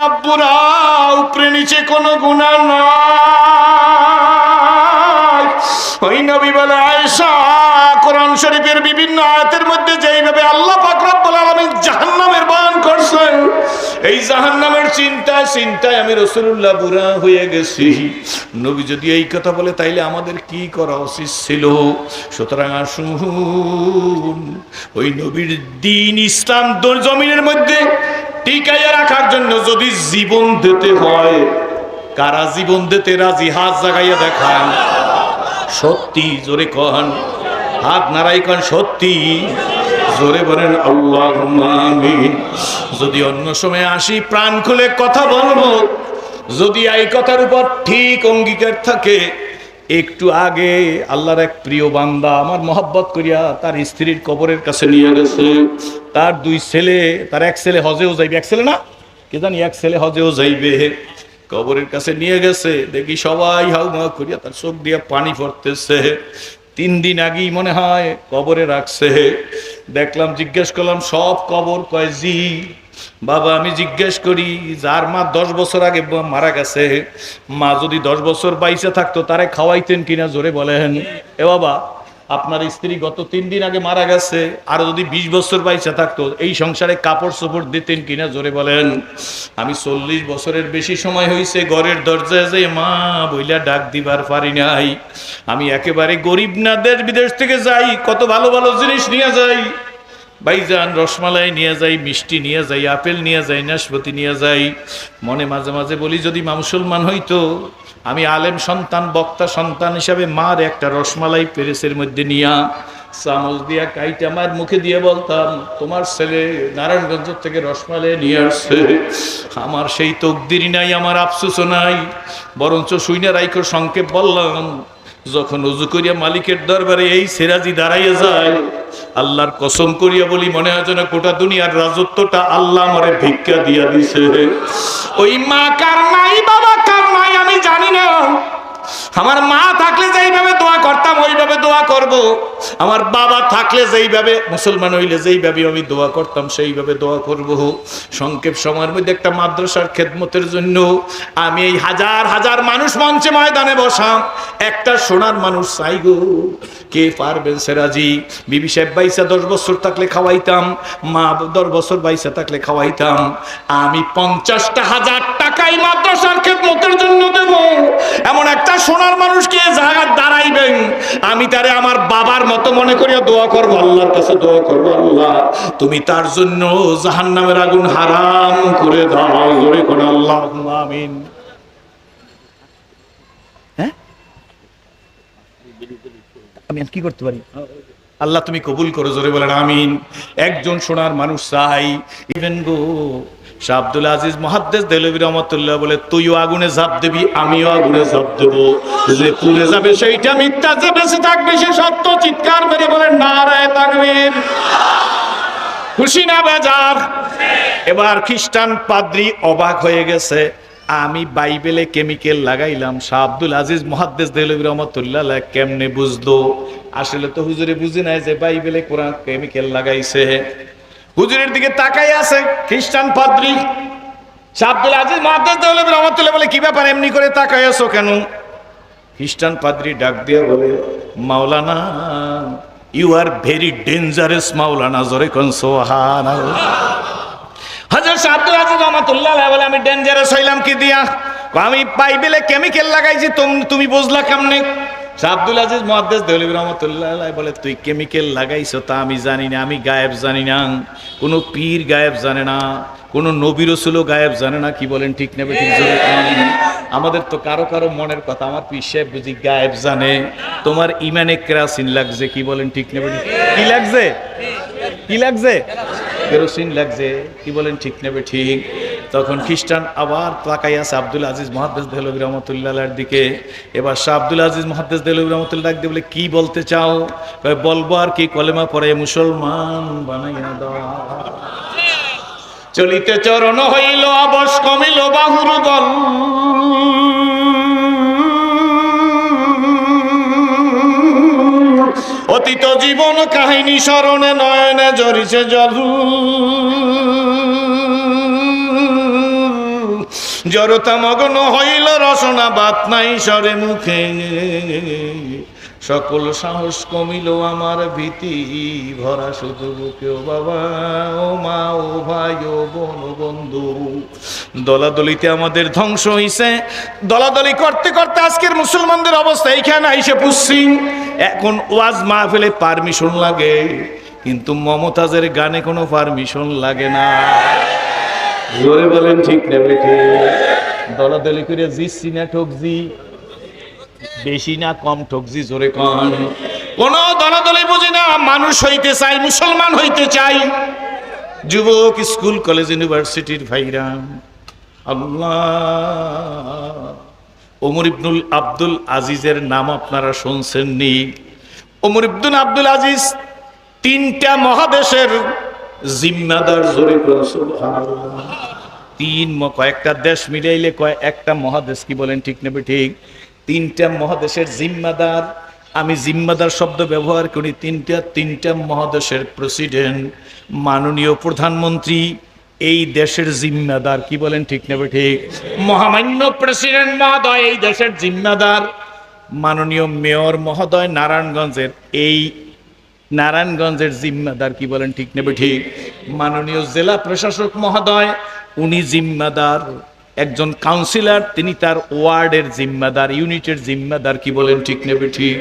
আব্বুরা উপরে নিচে কোনো গুনাহ নাই। ওই নবী বলে আয়েশা, কোরআন শরীফের বিভিন্ন আয়াতের মধ্যে যেইভাবে আল্লাহ পাক রব্বুল আলামিন জাহান্নামের বয়ান করছেন, এই জাহান্নামের চিন্তায় আমি রাসূলুল্লাহ বুড়া হয়ে গেছি। নবী যদি এই কথা বলে তাইলে আমাদের কি করা উচিত ছিল? সুতরাং আসুন ওই নবীর দ্বীন ইসলাম জমিনের মধ্যে টিকাইয়া রাখার জন্য যদি জীবন দিতে হয়, কারা জীবন দিতে রাজি? হাত জাগাইয়া দেখান। সত্যি জোরে কন, হাত নাড়াই কন। সত্যি জোরে বলেন আল্লাহুম্মা আমিন। যদি অন্য সময় আসি প্রাণ খুলে কথা বলবো, যদি এই কথার উপর ঠিক অঙ্গীকার থাকে। একটু আগে আল্লাহর এক প্রিয় বান্দা আমার মহব্বত করিয়া তার স্ত্রীর কবরের কাছে নিয়ে গেছে। তার দুই ছেলে, তার এক ছেলে হজেও যাইবে, এক ছেলে না কে জানি, এক ছেলে হজেও যাইবে। কবরের কাছে নিয়ে গেছে, দেখি সবাই হাউমা করিয়া তার চোখ দিয়ে পানি পড়তেছে। 3 দিন আগেই মনে হয় কবরে রাখছে। দেখলাম, জিজ্ঞেস করলাম সব কবর? কয় জি। বাবা আমি জিজ্ঞেস করি, যার মা 10 বছর আগে মারা গেছে, মা যদি 10 বছর বাইসে থাকতো তারে খাওয়াইতেন কিনা? জোরে বলেন। এ বাবা, আপনার স্ত্রী গত 3 দিন আগে মারা গেছে, আর যদি 20 বছর বাইসে থাকতো এই সংসারে কাপড় চোপড় দিতেন কিনা? জোরে বলেন। আমি 40 বছরের বেশি সময় হয়েছে ঘরের দরজায় যে মা বইলা ডাক দিবার পারি নাই। আমি একেবারে গরিব না, দেশ বিদেশ থেকে যাই, কত ভালো ভালো জিনিস নিয়ে যাই ভাইজান, রসমালাই নিয়ে যাই, মিষ্টি নিয়ে যাই, আপেল নিয়ে যাই, নাশপাতি নিয়ে যাই। মনে মাঝে মাঝে বলি, যদি মা মুসলমান হইতো, আমি আলেম সন্তান, বক্তা সন্তান হিসাবে মার একটা রসমালাই পেরেসের মধ্যে নিয়া চামচ দিয়া কাইটা আমার মুখে দিয়ে বলতাম, তোমার ছেলে নারায়ণগঞ্জ থেকে রসমালাই নিয়ে আসছে। আমার সেই তকদিরই নাই, আমার আফসোসও নাই, বরঞ্চ শুইনা রাইখো সংক্ষেপ বললাম, যখন উজু করিয়া মালিকের দরবারে এই সিরাজি দাঁড়াইয়া যায়, আল্লাহর কসম করিয়া বলি, মনে হয় যেন গোটা দুনিয়ার রাজত্বটা আল্লাহ আমারে ভিক্ষা দিয়া দিছে। ওই মা কার নাই, বাবা কার নাই আমি জানি না। আমার মা থাকলে যেইভাবে দোয়া করতাম ওইভাবে দোয়া করব। আমার বাবা থাকলে যেইভাবে, মুসলমান হইলে যেইভাবে আমি দোয়া করতাম সেইভাবে দোয়া করব। সংক্ষেপ সময়ের মধ্যে একটা মাদ্রাসার খেদমতের জন্য আমি এই হাজার হাজার মানুষ মঞ্চে ময়দানে বসাম, একটা সোনার মানুষ চাই গো। কে পারবেন সেরাজি? বিবি সাহেব বাইসা 10 বছর থাকলে খাওয়াইতাম, মা 10 বছর বাইসা থাকলে খাওয়াইতাম। আমি 50,000 টাকাই মাদ্রাসার খেদমতের জন্য দেব। এমন একটা সোনার মানুষকে জায়গায় দাঁড়াইবেন, আমি তারে আমার বাবার মতো মনে করিয়া দোয়া করবো, আল্লাহর কাছে দোয়া করবো, আল্লাহ তুমি তার জন্য জাহান্নামের আগুন হারাম করে দাও। জোরে করে আল্লাহুম্মা আমিন। হ্যাঁ, আমি কি করতে পারি? আল্লাহ তুমি কবুল করো। জোরে বলেন আমিন। একজন সোনার মানুষ চাই। ইভেন গো শাহ আব্দুল আজিজ মুহাদ্দিস দেহলভী রহমাতুল্লাহ বলে, তুইও আগুনে ঝাঁপ দিবি, আমিও আগুনে ঝাঁপ দেব। যে পুড়ে যাবে সেইটা মিথ্যা, যে বেঁচে থাকবে সে সত্য। চিৎকার মেরে বলেন নারায়ে তাকবীর। খুশি না বেজার? এবার খ্রিস্টান পাদ্রী অবাক হয়ে গেছে, আমি বাইবেলে কেমিক্যাল লাগাইলাম, শাহ আব্দুল আজিজ মুহাদ্দিস দেহলভী রহমাতুল্লাহ কেমনে বুঝলো? আসলে তো হুজুরে বুঝি নাই যে বাইবেলে কোরআন কেমিক্যাল লাগাইছে। হুজুরের দিকে তাকাই আছে খ্রিস্টান পাদ্রী। শাহ আব্দুল আজিজ মুহাদ্দিস দেহলভী রহমাতুল্লাহ বলে, কি ব্যাপার এমনি করে তাকাই আছো কেন? খ্রিস্টান পাদ্রী ডাক দিয়ে বলে, মাওলানা ইউ আর ভেরি ডেঞ্জারাস মাওলানা। জোরে কোন সুবহানাল্লাহ। হযরত শাহ আব্দুল আজিজ রহমাতুল্লাহ বলে, আমি ডেঞ্জারাস হইলাম কি দিয়া? আমি বাইবেলে কেমিক্যাল লাগাইছি, তুমি বুঝলা কেমনে? শাহ আব্দুল আজিজ মুহাদ্দিস দেহলভী রহমাতুল্লাহ বলে, তুই কেমিক্যাল লাগাইছো তা আমি জানি না, আমি গায়েব জানি না। কোনো পীর গায়েব জানে না, কোনো নবী রাসূলও গায়েব জানে না। কি বলেন ঠিক না বেঠিক? আমাদের তো কারো কারো মনের কথা, আমার পীর সাহেব বুঝি গায়েব জানে। তোমার ইমানে কেরাসিন লাগছে। কি বলেন ঠিক না বেঠিক? কি লাগছে? কি লাগছে? কেরোসিন লাগছে। কি বলেন ঠিক না বেঠিক? তখন খ্রিস্টান আবার তাকাই আছে আব্দুল আজিজ মুহাদ্দিস দেহলভী রহমাতুল্লাহর দিকে। এবার শাহ আব্দুল আজিজ মুহাদ্দিস দেহলভী রহমাতুল্লাহ ডাক দিয়ে বলে, কি বলতে চাও? বলবো আর কি, কলেমা পড়ে মুসলমান বানাইয়া দাও। চলিতে চরণ হইল অবশ, কমিল বাহুর বল। অতীত জীবন কাহিনী স্মরণে নয়নে জড়িছে জল। জড়তা মগ্ন হইল রসনা বাত নাই সরে মুখে, সকল সাহস কমিল আমার ভীতি ভরা শুধু বুকে। ও বাবা, ও মা, ও ভাই, ও বোন, ও বন্ধু, দলাদলিতে আমাদের ধ্বংস হইছে। দলাদলি করতে করতে আজকের মুসলমানদের অবস্থা এইখানে আইসে পুষছি। এখন ওয়াজ মাহফিলে পারমিশন লাগে, কিন্তু মমতাজের গানে কোনো পারমিশন লাগে না। জোরে বলেন ঠিক না বেঠে? দলাদলি করে জিতছি না ঠকজি? বেশি না কম ঠকজি? জোরে কন। কোন দলাদলি বুঝি না, মানুষ হইতে চাই, মুসলমান হইতে চাই। যুবক, স্কুল, কলেজ, ইউনিভার্সিটির ভাইরা, আল্লাহ, ওমর ইবনুল আব্দুল আজিজের নাম আপনারা শুনছেন নি? ওমর ইবনুল আব্দুল আজিজ তিনটা মহাদেশের জিম্মাদার। জোরে কন সুবহানাল্লাহ। কয়েকটা দেশ মিলাইলে একটা মহাদেশ, কি বলেন ঠিক নেবে ঠিক? তিনটা মহাদেশের জিম্মাদার। আমি জিম্মাদার শব্দ ব্যবহার করি। তিনটা মহাদেশের প্রেসিডেন্ট, মাননীয় প্রধানমন্ত্রী এই দেশের জিম্মাদার, কি বলেন ঠিক নেবে ঠিক? মহামান্য প্রেসিডেন্ট মহোদয় এই দেশের জিম্মাদার। মাননীয় মেয়র মহোদয় নারায়ণগঞ্জের জিম্মাদার, কি বলেন ঠিক নেবে ঠিক? মাননীয় জেলা প্রশাসক মহোদয় উনি জিম্মাদার। একজন কাউন্সিলর তিনি তার ওয়ার্ডের জিম্মাদার, ইউনিটের জিম্মাদার, কি বলেন ঠিক নেবে ঠিক?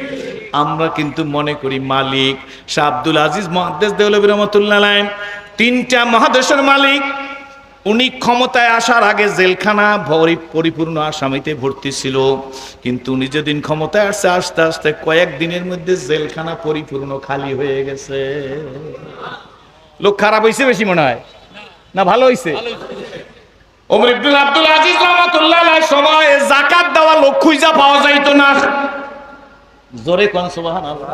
আমরা কিন্তু মনে করি মালিক। শাহ আব্দুল আজিজ মুহাদ্দিস দেওলভী রহমাতুল্লাহ আলাইহি তিনটা মহাদেশের মালিক। উনি ক্ষমতায় আসার আগে জেলখানা পরিপূর্ণ আসামিতে ভর্তি ছিল, কিন্তু উনি যেদিন ক্ষমতায় আসছে আস্তে আস্তে কয়েকদিনের মধ্যে জেলখানা পরিপূর্ণ খালি হয়ে গেছে। লোক খারাপ হয়েছে বেশি মনে হয় না ভালো হয়েছে? ওমর ইবনুল আব্দুল আজিজ রাহমাতুল্লাহ আলাইহির সময় যাকাত দেওয়া লোক খুঁজা পাওয়া যাইতো না। জোরে কোন সুবহানাল্লাহ।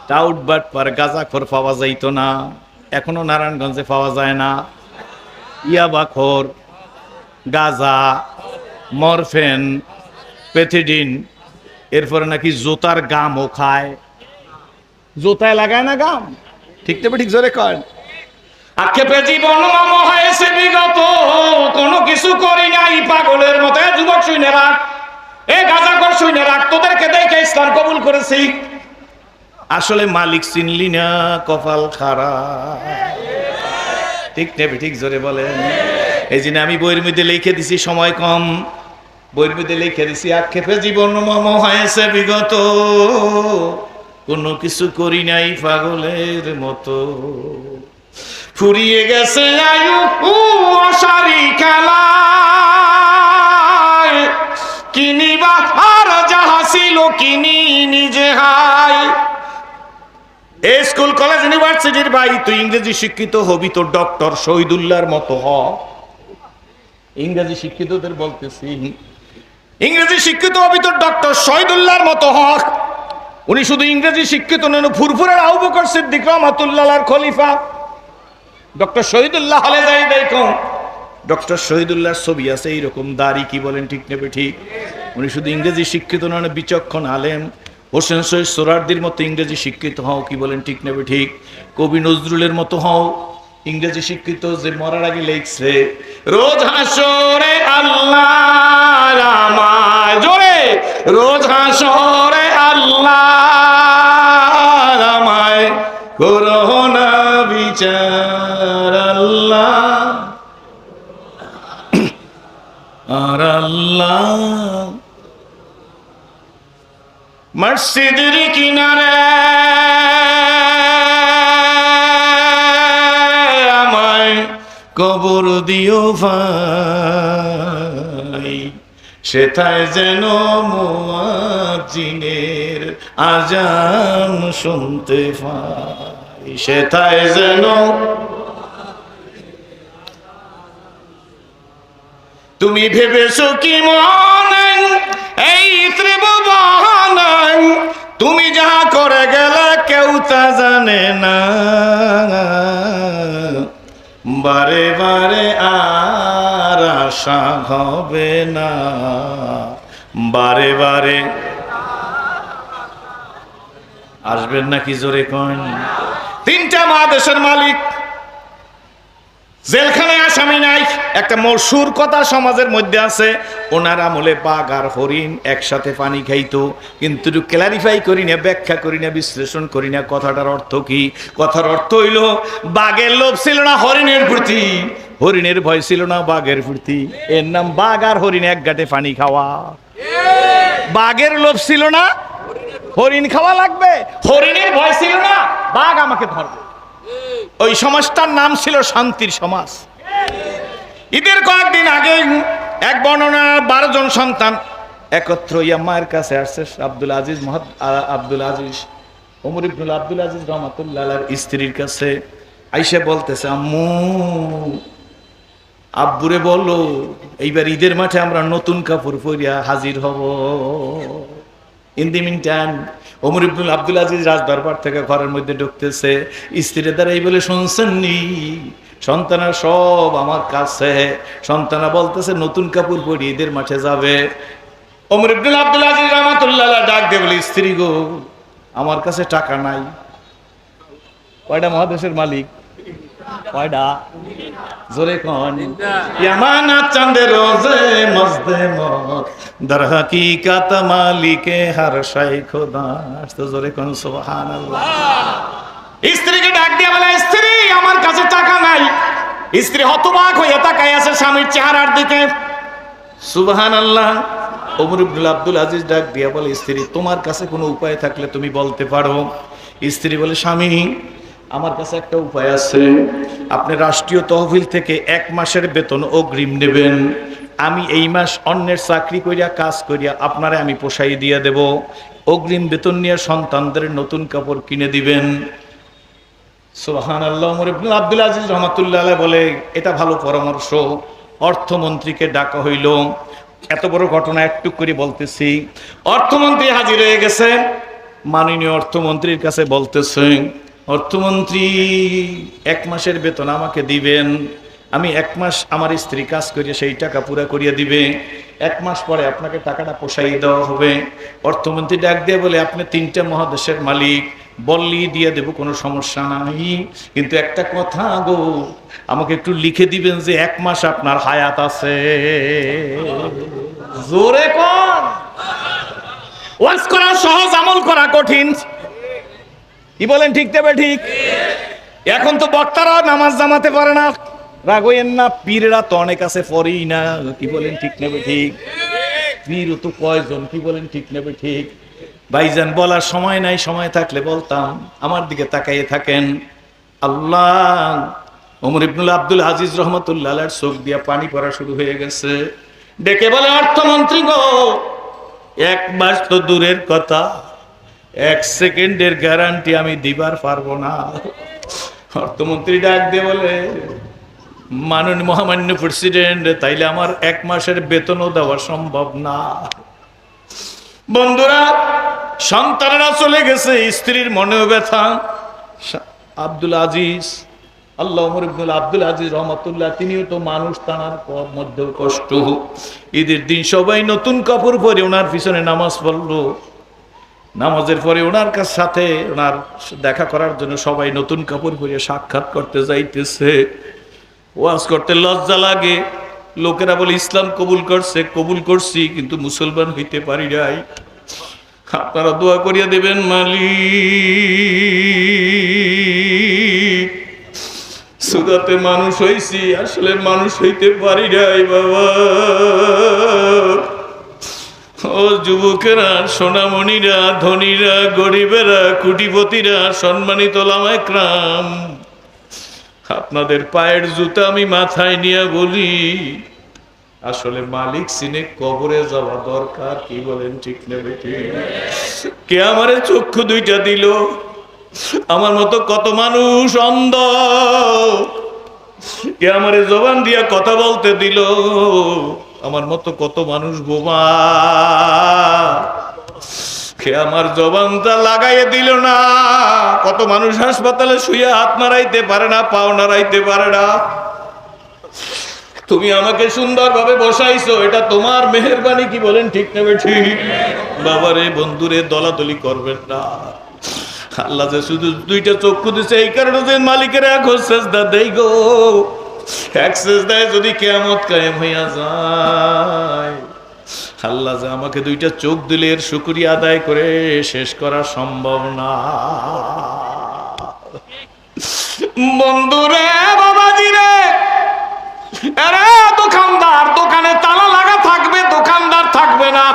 টাউট বাটপার গাঁজাখোর পাওয়া যাইতো না, এখনো নারায়ণগঞ্জে পাওয়া যায় না। ইয়াবাখোর, গাঁজা, মরফেন, পেথিডিন, এরপরে নাকি জোতার গামও খায়। জোতায় লাগায় না গাম, ঠিক তবে ঠিক? জোরে কর। আক্ষেপে জীবন মম হয়েছে বিগত, কোনো কিছু করি নাই পাগলের মতো। যুবক শুনে রাখ, এ গাঁজাখোর শুনে রাখ, তোদেরকে দেখে ইসলাম কবুল করেছি। আসলে মালিক চিনলি না, কপাল খারাপ, ঠিক নেবে ঠিক? জোরে বলেন। এই জন্য আমি বইয়ের মধ্যে লিখে দিছি, সময় কম, বইয়ের মধ্যে লিখে দিছি আক্ষেপে জীবন মম হয়েছে বিগত, কোনো কিছু করি নাই পাগলের মতো। ফুরিয়ে গেছে আয়ু আশারি খেলায়, কিনিবা আর যাহা ছিল কিনি নিজে হাই। স্কুল, কলেজ, ইউনিভার্সিটির ভাই, তুই ইংরেজি শিক্ষিত হবি তো ডক্টর শহীদুল্লাহর মতো হ। ইংরেজি শিক্ষিতদের বলতেছি, ইংরেজি শিক্ষিত হবি তো ডক্টর শহীদুল্লাহর মতো হ। উনি শুধু ইংরেজি শিক্ষিত নন, ফুরফুরের আবু বকর সিদ্দিক রাহমাতুল্লাহর খলিফা ডক্টর শহীদুল্লাহ হলে যাই দেখো, ডক্টর শহীদুল্লাহর ছবি আছে এইরকম দাড়ি, কি বলেন ঠিক নেবে ঠিক? উনি শুধু ইংরেজি শিক্ষিত নন, বিচক্ষণ আলেম। হোসেন শহীদ সোহরাওয়ার্দীর মতো ইংরেজি শিক্ষিত হও, কি বলেন ঠিক নেবে ঠিক? কবি নজরুলের মতো হও ইংরেজি শিক্ষিত, যে মরার আগে লিখছে রোজ হাসরে আল্লাহ আমায়, জোরে, রোজ হাসরে আল্লাহ আমায় করোনা বিচার, আল্লাহ আর আল্লাহ মসজিদের কিনারে আমায় কবর দিও ভাই, সেথায় যেন মুয়াজ্জিনের আজান শুনতে পাই, সেথায় যেন। তুমি ভেবেছো কি মনে এই ত্রিভুবন তুমি যাহা করে গেলে কেউ তা জানে না, বারে বারে আর আশা হবে না, বারে বারে আসবেন নাকি? জোরে কোন। তিনটা মহাদেশের মালিক, জেলখানায় আসামি নাই। একটা মশহুর কথা সমাজের মধ্যে আছে, ওনার আমলে বাঘ আর হরিণ একসাথে পানি খাইতো, কিন্তু ক্লারিফাই করি না, ব্যাখ্যা করি না, বিশ্লেষণ করি না কথাটার অর্থ কি। কথার অর্থ হইল বাঘের লোভ ছিল না হরিণের প্রতি, হরিণের ভয় ছিল না বাঘের প্রতি। এর নাম বাঘ আর হরিণ এক ঘাটে পানি খাওয়া। বাঘের লোভ ছিল না হরিণ খাওয়া লাগবে, হরিণের ভয় ছিল না বাঘ আমাকে ধরবে। ওই সমাজটার নাম ছিল শান্তির সমাজ। ঈদের কয়েকদিন আগে এক বর্ণনা 12 জন সন্তান একত্র মায়ের কাছে আসছে। আব্দুল আজিজ ওমর ইবনুল আব্দুল আজিজ রহমাতুল্লাহ আলাইহির স্ত্রীর কাছে আইসা বলতেছে, আম্মু আব্বুরে বলো এইবার ঈদের মাঠে আমরা নতুন কাপড় পরিয়া হাজির হব। In the mean time Omar Ibnul Abdul Aziz রাজদরবার থেকে ঘরের মধ্যে ঢুকতেছে। স্ত্রীর দ্বারা এই বলে, শুনছেননি সন্তানা সব আমার কাছে। সন্তানা বলতেছে নতুন কাপড় পরি ঈদের মাঠে যাবে। ওমর ইবনুল আব্দুল আজিজ রাহমাতুল্লাহ আলাইহি ডাক দিয়ে বলে, স্ত্রী গো আমার কাছে টাকা নাই। কয়টা মহাদেশের মালিক? কয়টা? জোরে কোন? ইয়ামানাত চাঁদের রোজে মজদে মত দর হাকিকত মালিকে হর শাই খোদা। তো জোরে কোন সুবহানাল্লাহ। স্ত্রীকে ডাক দিয়ে বলে, স্ত্রী আমার কাছে টাকা নাই। স্ত্রী হতবাক হয়ে তাকায় আছে স্বামীর চেহারার দিকে। সুবহানাল্লাহ। ওমর ইবনুল আব্দুল আজিজ ডাক দিয়ে বলে, স্ত্রী তোমার কাছে কোনো উপায় থাকলে তুমি বলতে পারো। স্ত্রী বলে, স্বামী আমার কাছে একটা উপায় আছে। আপনি রাষ্ট্রীয় তহবিল থেকে 1 মাসের বেতন অগ্রিম নেবেন। আমি এই মাস অন্যের চাকরি করিয়া কাজ করিয়া আপনারে আমি পোষাই দিয়ে দেব। অগ্রিম বেতন নিয়ে সন্তানদের নতুন কাপড় কিনে দিবেন। সুবহানাল্লাহ। ওমর ইবনুল আব্দুল আজিজ রহমাতুল্লাহ আলাইহি বলে, এটা ভালো পরামর্শ। অর্থমন্ত্রীকে ডাকা হইল। এত বড় ঘটনা একটু করে বলতেছি। অর্থমন্ত্রী হাজির হয়ে গেছে। মাননীয় অর্থমন্ত্রীর কাছে বলতেছে, অর্থমন্ত্রী 1 মাসের বেতন আমাকে দিবেন। আমি 1 মাস আমার স্ত্রী কাজ করিয়ে সেই টাকা পুরা করিয়ে দিবে। 1 মাস পরে আপনাকে টাকাটা পোষাই দেওয়া হবে। অর্থমন্ত্রী ডাক দিয়ে বলে, আপনি 3টা মহাদেশের মালিক, বললেই দিয়ে দেব, কোনো সমস্যা নাই। কিন্তু একটা কথা গো, আমাকে একটু লিখে দিবেন যে 1 মাস আপনার হায়াত আছে। জোরে কোন? ওয়াজ করা সহজ, আমল করা কঠিন। কি বলেন ঠিক দেবে? ঠিক। এখন তো বক্তারা নামাজ জামাতে পারে না, রাগোয়েন না। পীররা তো অনেক আছে, পড়েই না। কি বলেন ঠিক নেবে? ঠিক। পীর তো কয়জন? কি বলেন ঠিক নেবে? ঠিক। ভাইজান বলার সময় নাই, সময় থাকলে বলতাম। আমার দিকে তাকাইয়ে থাকেন। আল্লাহ, ওমর ইবনুল আব্দুল আজিজ রহমাতুল্লাহ আলাইহির চোখ দিয়া পানি পড়া শুরু হয়ে গেছে। ডেকে বলে, অর্থমন্ত্রী গো 1 মাস তো দূরের কথা, 1 সেকেন্ডের গ্যারান্টি আমি দিবার পারবো না। অর্থমন্ত্রী ডাক দিয়ে বলে, মাননীয় মহামান্য প্রেসিডেন্ট, তাইলে আমার 1 মাসের বেতনও দেওয়া সম্ভব না। বন্ধুরা, সন্তানেরা চলে গেছে, স্ত্রীর মনেও ব্যথা। আব্দুল আজিজ আল্লাহ ওমর ইবনুল আব্দুল আজিজ রহমাতুল্লাহ, তিনিও তো মানুষ, তানার মধ্যেও কষ্ট। ঈদের দিন সবাই নতুন কাপড় পরে ওনার পিছনে নামাজ পড়লো। নামাজের পরে ওনার সাথে ওনার দেখা করার জন্য সবাই নতুন কাপড় পরে সাক্ষাৎ করতে যাইতেছে। ওয়াজ করতে লজ্জা লাগে। লোকেরা বলে, ইসলাম কবুল করছি, কিন্তু মুসলমান হইতে পারি নাই। আপনারা দোয়া করিয়া দেবেন মালিক। সুদাতে মানুষ হইছি, আসলে মানুষ হইতে পারি নাই বাবা। ও যুবকেরা, সোনামণিরা, ধনীরা, গরিবেরা, কোটিপতিরা, সম্মানিত ওলামায়ে কেরাম, আপনাদের পায়ের জুতা আমি মাথায় নিয়ে বলি, আসলে মালিক চিনে কবরে যাওয়া দরকার। কি বলেন ঠিক নেবে? ঠিক। কে আমারে চক্ষু 2টা দিল? আমার মতো কত মানুষ অন্ধ। কে আমারে জবান দিয়া কথা বলতে দিল? আমার মতো কত মানুষ বোমা। কে আমার জবানটা লাগাইয়ে দিল না? কত মানুষ হাসপাতালে শুয়ে হাত নাড়াইতে পারে না, পাও নাড়াইতে পারে না। তুমি আমাকে সুন্দরভাবে বসাইছো, এটা তোমার মেহেরবানি। কি বলেন ঠিক নেবে? ঠিক। বাবারে, বন্ধুরে, দলাদলি করবেন না। আল্লাহ যে শুধু 2টা চক্ষু দিছে, এই কারণে যে মালিকের 1 সেজদা দেই গো। এক সিজদায় যদি কিয়ামত কায়েম হইয়া যায়, আল্লাহ যে আমাকে দুইটা চোখ দিলে এর শুকরিয়া আদায় করে শেষ করা সম্ভব না। বন্ধুরে, বাবাজিরে, আরে দোকানদার, দোকানে তালা লাগা থাকবে, দোকানদার থাকবে না।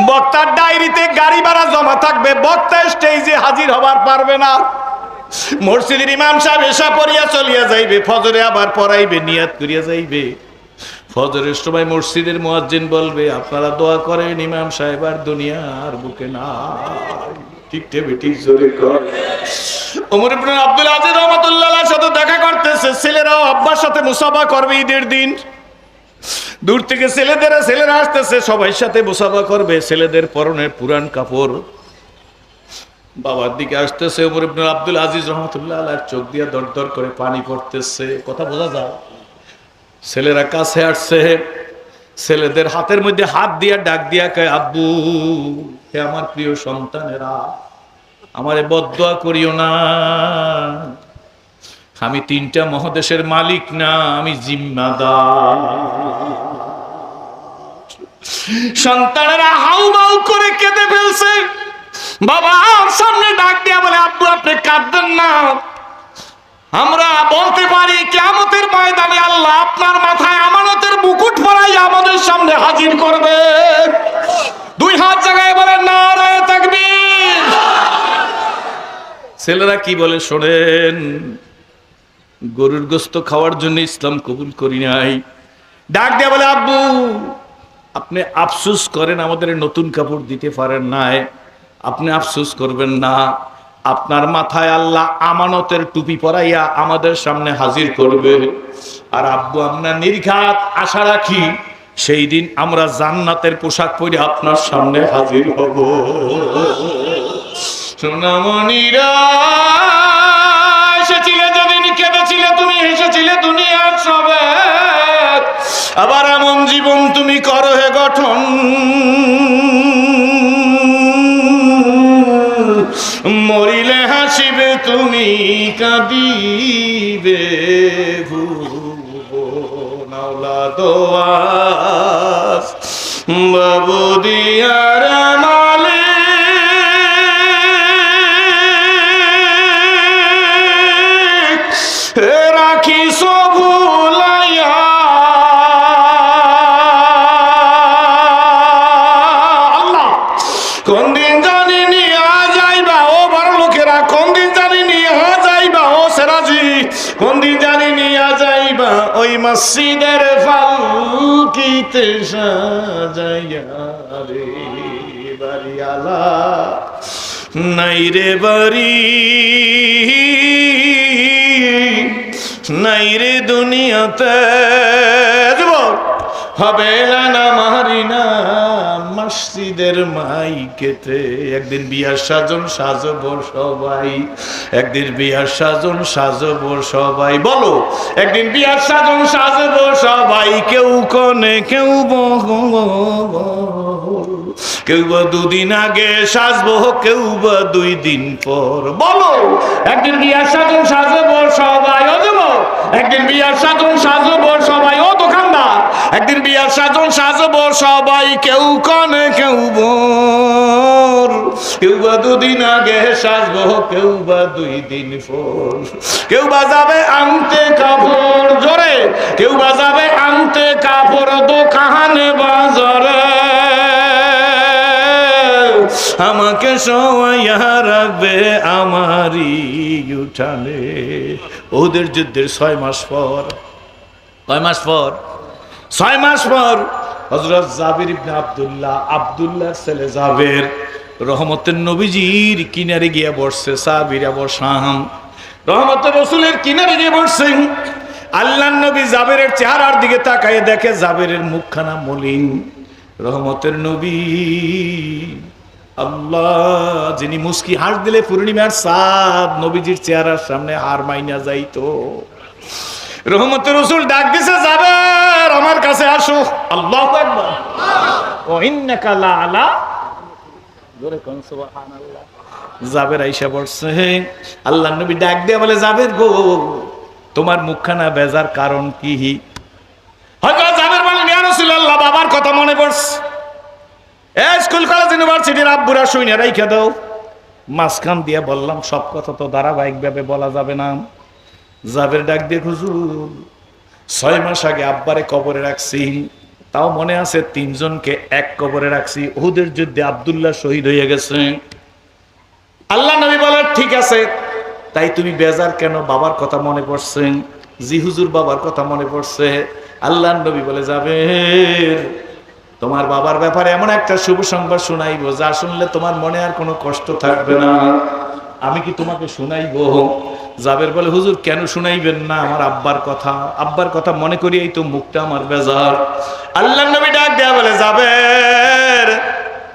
বক্তার ডায়েরিতে গাড়ি ভাড়া জমা থাকবে, বক্তা স্টেজে হাজির হবার পারবে না। মসজিদের ইমাম সাহেব এসা পড়িয়া চলিয়া যাইবে, ফজরে আবার পড়াইবে, নিয়াত করিয়া যাইবে। ফজরের সময় মসজিদের মুয়াজ্জিন বলবে, আপনারা দোয়া করেন, ইমাম সাহেব আর দুনিয়ার বুকে না। ঠিক ঠিক জোরে কর। ওমর ইবনে আব্দুল আজিজ রাহমাতুল্লাহ আলাইহির সাথে দেখা করতেছে, ছেলেরাও আব্বার সাথে মুসাফা করবে ঈদের দিন। দূর থেকে ছেলেরা আসতেছে, সবাই সাথে মুসাফা করবে। ছেলেদের পরনের পুরান কাপড়, বাবার দিকে আসতেছে। ওমর ইবনে আব্দুল আজিজ রাহমাতুল্লাহ আলাইহির চোখ দিয়ে দরদর করে পানি পড়তেছে, কথা বোঝা যায়। ছেলেরা কাছে আসছে, ছেলেদের হাতের মধ্যে হাত দিয়া ডাক দিয়া কয়, আব্বু, হে আমার প্রিয় সন্তানেরা, আমারে বদদুয়া করিও না। আমি 3টা মহাদেশের মালিক না, আমি জিম্মাদার। সন্তানেরা হাউমাউ করে কেঁদে ফেলছে। বাবা সামনে ডাক দিয়া বলে, আব্বু আপনি কাঁদবেন না। আমরা বলতে পারি কিয়ামতের ময়দানে আল্লাহ আপনার মাথায় আমানতের মুকুট পরাই আমাদের সামনে হাজির করবে। 2 হাত জায়গায় বলেন নারায়ে তাকবীর। ছেলেরা কি বলে শোনেন, গরুর গোশত খাওয়ার জন্য ইসলাম কবুল করি নাই। ডাক দিয়া বলে, আব্বু আপনি আফসোস করেন আমাদের নতুন কাপড় দিতে পারেন নাই, আপনি আফসোস করবেন না। আপনার মাথায় আল্লাহ আমানতের টুপি পরাইয়া আমাদের সামনে হাজির করবে। আর আব্বু আমরা নির্ঘাত আশা রাখি সেই দিন আমরা জান্নাতের পোশাক পরে আপনার সামনে হাজির হব। সোনামণিরা এসেছিলে যেদিন, কেঁদেছিলে তুমি, হেসেছিলে দুনিয়ার সবে। আবার এমন জীবন তুমি করো হে গঠন, মরিলে হাসিবে তুমি, কাঁদিবে নাওলা দোয়াস বাবু দিয়ার মালে। রাখি সবুলাইয়া আল্লাহ, কোন দিন জানি নিয়া যাইবা ও বড় লোকেরা, কোন দিন জানি নিয়া যাইবা ও সেরাজি, কোন দিন জানি নিয়া যাইবা ওই মসজিদের ফালকিতে সাজাইয়া রে বাড়িয়ালা নাই রে বাড়ি, নাই রে দুনিয়াতে। হবে না মারি না মসজিদের মাইকেতে। একদিন বিয়ার সাজন সাজবো সবাই, একদিন বিয়ার সাজন সাজবো সবাই। বলো, একদিন বিয়ার সাজন সাজবো সবাই। কেউ কনে, কেউ কেউ বা 2 দিন আগে সাজবো, কেউ বা 2 দিন পর। বলো, একদিন বিয়ার সাজন সাজবো সবাই। ও দেবো, একদিন বিয়ার সাজন সাজবো সবাই। ও দোকানদার, একদিন বিয়ার সাজন সাজবো সবাই। কেউ কনে, কেউ বর, কেউ বা 2 দিন আগে সাজবো, কেউ বা 2 দিন পর। কেউ বা যাবে আনতে কাপড়, জোরে, কেউ বা যাবে আনতে কাপড় দোকানে বাজারে। আমাকে সওয়াইয়া রাখবে আমারই উঠানে। ওদের যুদ্ধের 6 মাস পর, কয় মাস পর? 6 মাস পর হযরত জাবির ইবনে আব্দুল্লাহর ছেলে জাবের রহমতের নবীজির কিনারে গিয়ে বসছে। সাহাবীরা বসাম রহমতের রাসূলের কিনারে গিয়ে বসছেন। আল্লাহর নবী জাবেরের চেহারার দিকে তাকায় দেখে জাবেরের মুখখানা মলিন। রহমতের নবী আল্লাহ, যিনি মুস্কি হাস দিলে পূর্ণিমার চাঁদ নবীজির চেহারার সামনে হার মাইনা যাইতো। রহমতের রাসূল ডাক দিছে, জাবের আমার কাছে আসো। আল্লাহু আকবার। ও ইন্নাকা লা আলা, জোরে কোন সুবহানাল্লাহ। জাবের আইসা বলছে, আল্লাহর নবী ডাক দিয়ে বলে, জাবের গো তোমার মুখখানা বেজার কারণ কি? হযরত জাবের বলেন, ইয়া রাসূলুল্লাহ, বাবার কথা মনে পড়ছে। স্কুল কলেজ ইউনিভার্সিটির আব্বুরা শুইনা রাইখা দাও। মাঝখান দিয়ে বললাম, সব কথা তো ধারাবাহিকভাবে বলা যাবে না। জাবের ডাক দিয়ে, হুজুর 6 মাস আগে আব্বারে কবরে রাখছি, তাও মনে আছে 3 জনকে এক কবরে রাখছি। উহুদের যুদ্ধে আব্দুল্লাহ শহীদ হয়ে গেছে। আল্লাহ নবী বলেন, ঠিক আছে, তাই তুমি বেজার কেন? বাবার কথা মনে পড়ছে? জি হুজুর, বাবার কথা মনে পড়ছে। আল্লাহ নবী বলে, জাবের, তোমার বাবার ব্যাপারে এমন একটা শুভ সংবাদ শুনাইবো, যা শুনলে তোমার মনে আর কোনো কষ্ট থাকবে না। আমি কি তোমাকে শুনাইবো? জাবের বলে, হুজুর কেন শুনাইবেন না? আমার আব্বার কথা মনে করিয়াই তো মুখটা আমার বেজার। আল্লাহ নবী ডাক দেয়া বলে, জাবের,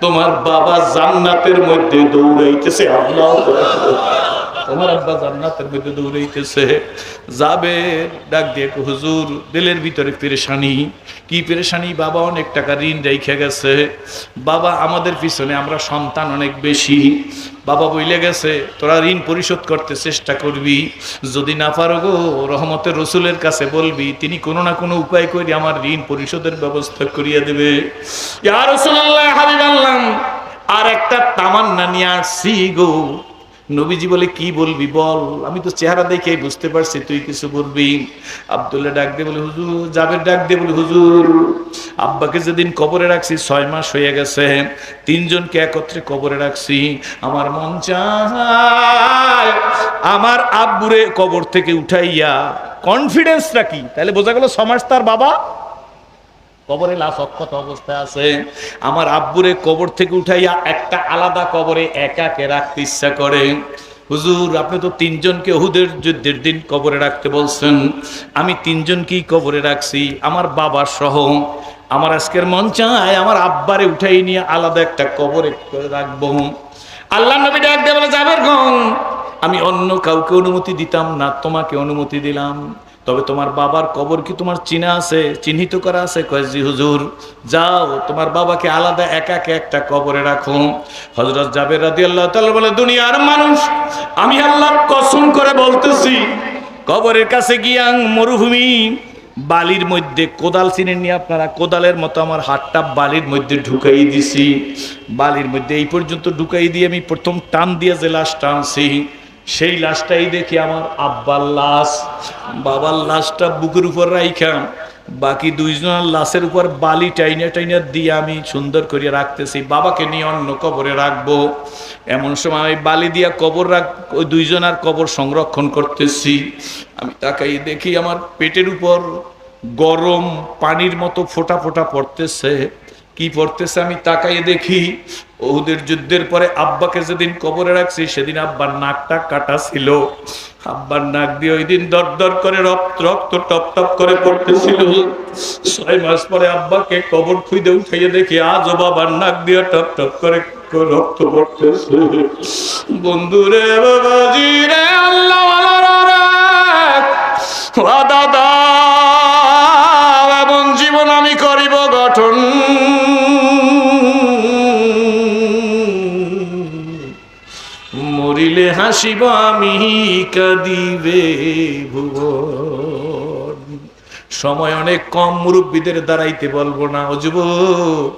তোমার বাবা জান্নাতের মধ্যে দৌড়াইতেছে। আল্লাহু আকবার। তোমার আব্বা জান্নাতের মধ্যে দৌড়াইতেছে। যাবে ডাক দিয়ে, হুজুর দিলের ভিতরে পেরেশানি। কি পেরেশানি? বাবা অনেক টাকা ঋণ রেখে গেছে। বাবা আমাদের পিছনে, আমরা সন্তান অনেক বেশি। বাবা বইলে গেছে, তোরা ঋণ পরিশোধ করতে চেষ্টা করবি, যদি না পারো গো রহমতের রসুলের কাছে বলবি, তিনি কোনো না কোনো উপায় করে আমার ঋণ পরিশোধের ব্যবস্থা করিয়ে দেবে। ইয়া রাসূলুল্লাহ, হাবিবাল্লাহ, আর একটা তামান্না নিয়ে আসছি গো। নবীজি বলে, কি বলবি বল? আমি তো চেহারা দেখে বুঝতে পারছি তুই কিছু বলবি। আব্দুল্লাহ ডাক দিয়ে বলে, হুজুর, জাবের ডাক দিয়ে বলে, হুজুর, আব্বাকে যেদিন কবরে রাখছি 6 মাস হয়ে গেছে, 3 জনকে একত্রে কবরে রাখছি। আমার মন চায় আমার আব্বুরে কবর থেকে উঠাইয়া, কনফিডেন্স রাখি, তাহলে বোঝা গেল 6 মাস তার বাবা কবরে লাশ অক্ষত অবস্থায় আছে। আমার আব্বুরে কবর থেকে উঠাইয়া একটা আলাদা কবরে একাকে রাখতে ইচ্ছা করে। হুজুর, আপনি তো 3 জনকে উহুদের যুদ্ধের দিন কবরে রাখতে বলছেন, আমি 3 জনকেই কবরে রাখছি আমার বাবা সহ। আমার আজকের মন চায় আমার আব্বারে উঠাই নিয়ে আলাদা একটা কবরে রাখবো। আল্লাহ নবী ডাক দিয়ে বলে, জাবের গো, আমি অন্য কাউকে অনুমতি দিতাম না, তোমাকে অনুমতি দিলাম। তবে তোমার বাবার কবর কি তোমার চিনা আছে, চিহ্নিত করা আছে? কয়, জি হুজুর। যাও, তোমার বাবাকে আলাদা একাকে একটা কবরে রাখো। হযরত জাবের রাদিয়াল্লাহু তাআলা বলে, দুনিয়ার মানুষ, আমি আল্লাহর কসম করে বলতেছি, কবরের কাছে গিয়া মরুভূমি বালির মধ্যে কোদাল চিনেননি আপনারা? কোদালের মতো আমার হাতটা বালির মধ্যে ঢুকাই দিছি। বালির মধ্যে এই পর্যন্ত ঢুকাই দিয়ে আমি প্রথম টান দিয়ে যে লাশটা আনছি, সেই লাশটাই দেখি আমার আব্বার লাশ। বাবার লাশটা বুকের উপর রাইখা বাকি 2 জনের লাশের উপর বালি টাইনা টাইনা দিয়ে আমি সুন্দর করে রাখতেছি। বাবাকে নিয়ে অন্য কবরে রাখবো, এমন সময় আমি বালি দিয়া কবর ওই 2 জনের কবর সংরক্ষণ করতেছি। আমি তাকাই দেখি আমার পেটের উপর গরম পানির মতো ফোঁটা ফোঁটা পড়তেছে। কি পড়তেছে আমি তাকাই দেখি, উহুদের যুদ্ধের পরে আব্বাকে যেদিন কবরে রাখছি, সেদিন আব্বার নাকটা কাটা ছিল। আব্বার নাক দিয়ে ওই দিন দর দর করে রক্ত টপ টপ করে পড়তেছিল। 6 মাস পরে আব্বাকে কবর খুঁজে উঠাইয়ে দেখি, আজও বাবার নাক দিয়ে টপ টপ করে রক্ত পড়তেছে। বন্ধুরে, বাবাজি রে, আল্লাহ দাদা, এমন জীবন আমি করিব গঠন, মরিলে হাসিব আমি, কাঁদিবে ভুবন। সময় অনেক কম, মুরব্বীদের দাঁড়াইতে বলবো না। ও যুবক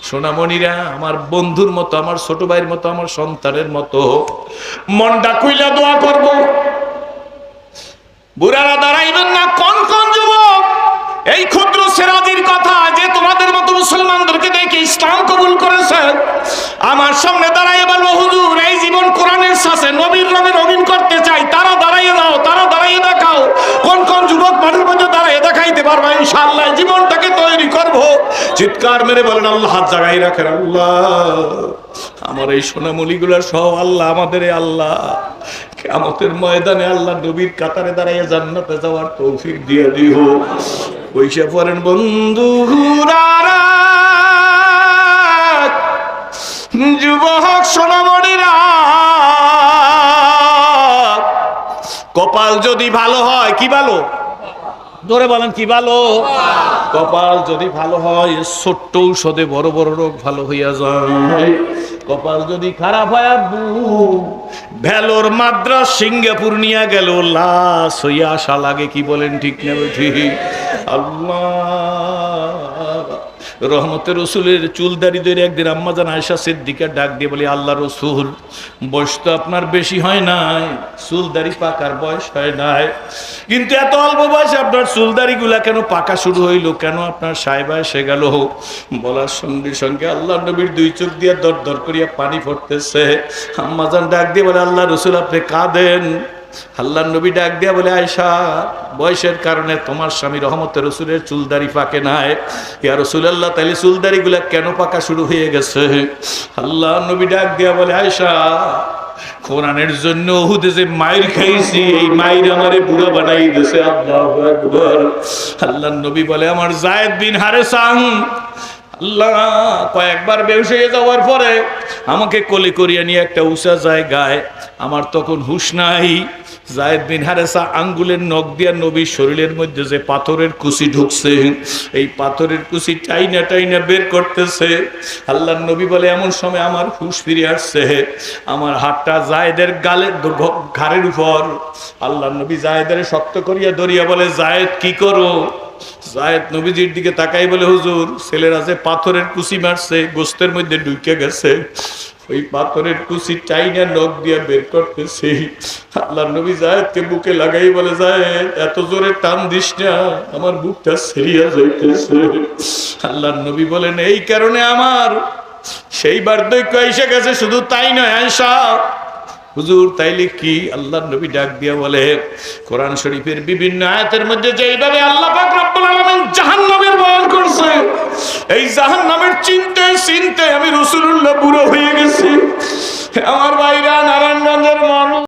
সোনামণিরা, আমার বন্ধুর মতো, আমার ছোট ভাইয়ের মতো, আমার সন্তানের মতো মনটা কইলা দোয়া করব। বুড়ারা দাঁড়াইবেন না। কোন কোন যুবক এই ক্ষুদ্র সেরাজির কথা, যে তোমাদের মতো মুসলমানদেরকে দেখে ইসলাম কবুল করেছে, আমার সামনে দাঁড়াইয়ে বলবো, হুজুর এই জীবন কোরআনের সাথে নবীর রঙে রঙিন করতে চাই, তারা দাঁড়াইয়ে দাও, তারা দাঁড়াইয়ে দেখাও। কোন কোন যুবক মাঠের মধ্যে দাঁড়াইয়ে দেখাইতে পারবা? ইনশাআল্লাহ জীবনটাকে তৈরি করব। চিৎকার মেরে বলেন, আল্লাহ হাত জাগাই রাখেন। আল্লাহ, আমার এই সোনামণিগুলার সহ আল্লাহ আমাদের আল্লাহ কিয়ামতের ময়দানে আল্লাহ নবীর কাতারে দাঁড়াইয়া জান্নাতে যাওয়ার তৌফিক দিয়ে দিও। ওইসে পড়েন বন্ধুরা, যুবক সোনামণিরা, কপাল যদি ভালো হয়, কি ভালো? জোরে বলেন কি ভালো? কপাল যদি ভালো হয় ছোট্ট ঔষধে বড় বড় রোগ ভালো হইয়া যায়। কপাল যদি খারাপ হয় আব্বু, ভেলোর মাদ্রাস সিঙ্গাপুর নিয়ে গেল লাশ হইয়া আসা লাগে। কি বলেন ঠিক না ঠিক? আল্লাহ রহমতের রসুলের চুলদারি ধরে একদিন আম্মাজান আয়েশা সিদ্দিকা ডাক দিয়ে বলে, আল্লাহ রসুল, বয়স তো আপনার বেশি হয় নাই, চুলদারি পাকার বয়স হয় নাই, কিন্তু এত অল্প বয়সে আপনার চুলদারি গুলা কেন পাকা শুরু হইলো, কেন আপনার সাহেবা এসে গেল? বলার সঙ্গে সঙ্গে আল্লাহ নবীর দুই চোখ দিয়ে দর দর করিয়া পানি পড়তেছে। আম্মাজান ডাক দিয়ে বলে, আল্লাহ রসুল আপনি কাঁদেন। আল্লাহ নবী ডাক দিয়া বলে, আয়েশা, বয়সের কারণে তোমার স্বামী রহমতের রসুলের চুলদারি পাকে নাই। ইয়া রাসূলুল্লাহ, তাইলে চুলদারি গুলা কেন পাকা শুরু হয়ে গেছে? আল্লাহ নবী ডাক দিয়া বলে, আয়েশা, কোরআনের জন্য উহুদে যে মাইর খাইছি, এই মাইর আমারে বুড়া বানাই দিয়েছে। আল্লাহু আকবার। আল্লাহ নবী বলে, আমার যায়েদ বিন হারেসা আল্লাহ কয়েকবার বেহুশ হয়ে যাওয়ার পরে আমাকে কোলে করিয়া নিয়ে একটা উঁচা জায়গায়, আমার তখন হুঁশ নাই। যায়েদ বিন হারেসা আঙ্গুলের নখ দিয়া নবীর শরীরের মধ্যে যে পাথরের কুচি ঢুকছে, এই পাথরের কুচি টাইনা টাইনা বের করতেছে। আল্লাহ নবী বলে, এমন সময় আমার হুঁশ ফিরে আসছে, আমার হাতটা জায়েদের ঘাড়ের উপর। আল্লাহ নবী জায়েদের শক্ত করিয়া ধরিয়া বলে, জায়েদ কি করো? যায়েদ নবীজির দিকে তাকাই বলে, হুজুর, ছেলেরা যে পাথরের কুচি মারছে, গোস্তের মধ্যে ঢুকে গেছে, ওই পাথরের কুচি চাইনা নখ দিয়ে বের করতেছি। আল্লাহ নবী যায়েদকে বুকে লাগাই বলে, যায়েদ, এত জোরে টান দিস না, আমার বুকটা ছিঁড়িয়া যাইতেছে। আল্লাহ নবী বলেন, এই কারণে আমার সেই বার্ধক্য এসে গেছে। শুধু তাই নয় আয়েশা, হুজুর তাইলে কি? আল্লাহ নবী ডাক দিয়া বলে, কোরআন শরীফের বিভিন্ন আয়াতের মধ্যে যেইভাবে আল্লাহ পাক রব্বুল আলামিন জাহান্নামের বয়ান করছে, এই জাহান্নামের চিন্তায় চিন্তায় আমি রাসূলুল্লাহ বুড়ো হয়ে গেছি। আমার ভাইরা, নারায়ণগঞ্জের মানুষ।